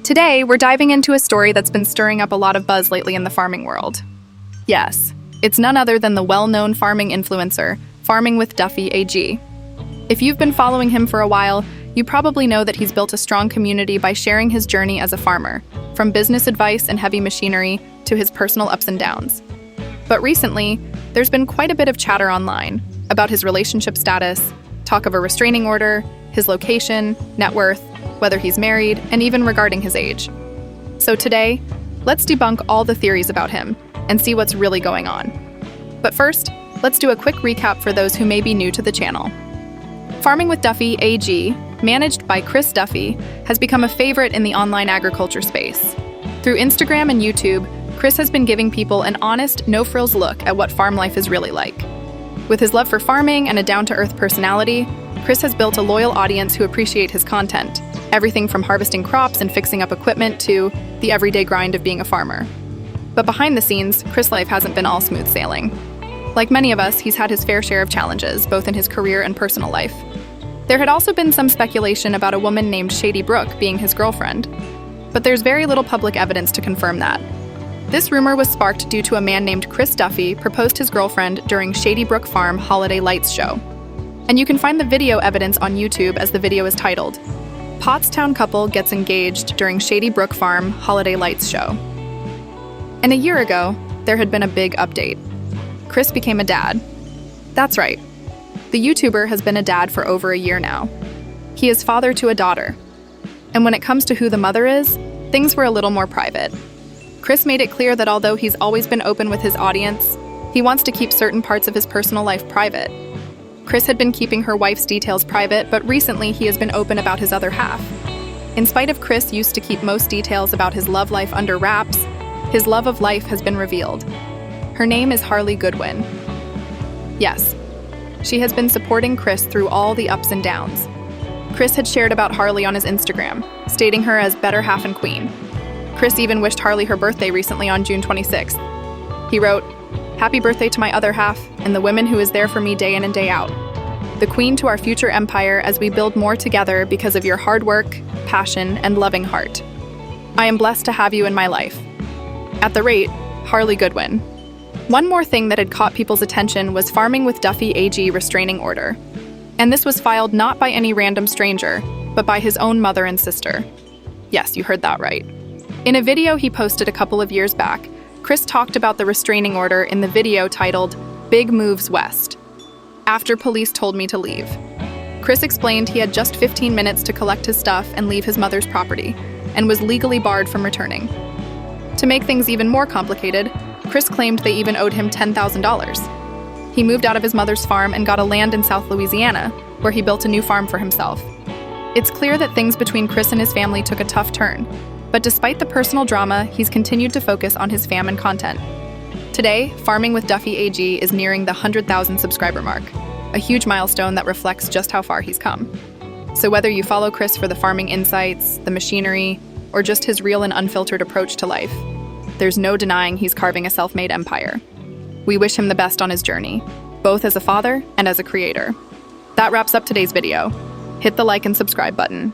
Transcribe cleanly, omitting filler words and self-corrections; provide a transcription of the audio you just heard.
Today, we're diving into a story that's been stirring up a lot of buzz lately in the farming world. Yes, it's none other than the well-known farming influencer, Farming with Duffy AG. If you've been following him for a while, you probably know that he's built a strong community by sharing his journey as a farmer, from business advice and heavy machinery to his personal ups and downs. But recently, there's been quite a bit of chatter online about his relationship status, talk of a restraining order, his location, net worth, whether he's married, and even regarding his age. So today, let's debunk all the theories about him and see what's really going on. But first, let's do a quick recap for those who may be new to the channel. Farming with Duffy AG, managed by Chris Duffy, has become a favorite in the online agriculture space. Through Instagram and YouTube, Chris has been giving people an honest, no-frills look at what farm life is really like. With his love for farming and a down-to-earth personality, Chris has built a loyal audience who appreciate his content, everything from harvesting crops and fixing up equipment to the everyday grind of being a farmer. But behind the scenes, Chris' life hasn't been all smooth sailing. Like many of us, he's had his fair share of challenges, both in his career and personal life. There had also been some speculation about a woman named Shady Brook being his girlfriend, but there's very little public evidence to confirm that. This rumor was sparked due to a man named Chris Duffy proposed his girlfriend during Shady Brook Farm Holiday Lights show. And you can find the video evidence on YouTube as the video is titled, Pottstown Couple Gets Engaged During Shady Brook Farm Holiday Lights Show. And a year ago, there had been a big update. Chris became a dad. That's right. The YouTuber has been a dad for over a year now. He is father to a daughter. And when it comes to who the mother is, things were a little more private. Chris made it clear that although he's always been open with his audience, he wants to keep certain parts of his personal life private. Chris had been keeping her wife's details private, but recently he has been open about his other half. In spite of Chris used to keep most details about his love life under wraps, his love of life has been revealed. Her name is Harley Goodwin. Yes, she has been supporting Chris through all the ups and downs. Chris had shared about Harley on his Instagram, stating her as better half and queen. Chris even wished Harley her birthday recently on June 26th. He wrote, "Happy birthday to my other half and the woman who is there for me day in and day out. The queen to our future empire as we build more together because of your hard work, passion, and loving heart. I am blessed to have you in my life. At the rate, Harley Goodwin." One more thing that had caught people's attention was Farming with Duffy AG Restraining Order. And this was filed not by any random stranger, but by his own mother and sister. Yes, you heard that right. In a video he posted a couple of years back, Chris talked about the restraining order in the video titled, Big Moves West. After police told me to leave. Chris explained he had just 15 minutes to collect his stuff and leave his mother's property, and was legally barred from returning. To make things even more complicated, Chris claimed they even owed him $10,000. He moved out of his mother's farm and got a land in South Louisiana, where he built a new farm for himself. It's clear that things between Chris and his family took a tough turn, but despite the personal drama, he's continued to focus on his fam and content. Today, Farming with Duffy AG is nearing the 100,000 subscriber mark, a huge milestone that reflects just how far he's come. So whether you follow Chris for the farming insights, the machinery, or just his real and unfiltered approach to life, there's no denying he's carving a self-made empire. We wish him the best on his journey, both as a father and as a creator. That wraps up today's video. Hit the like and subscribe button.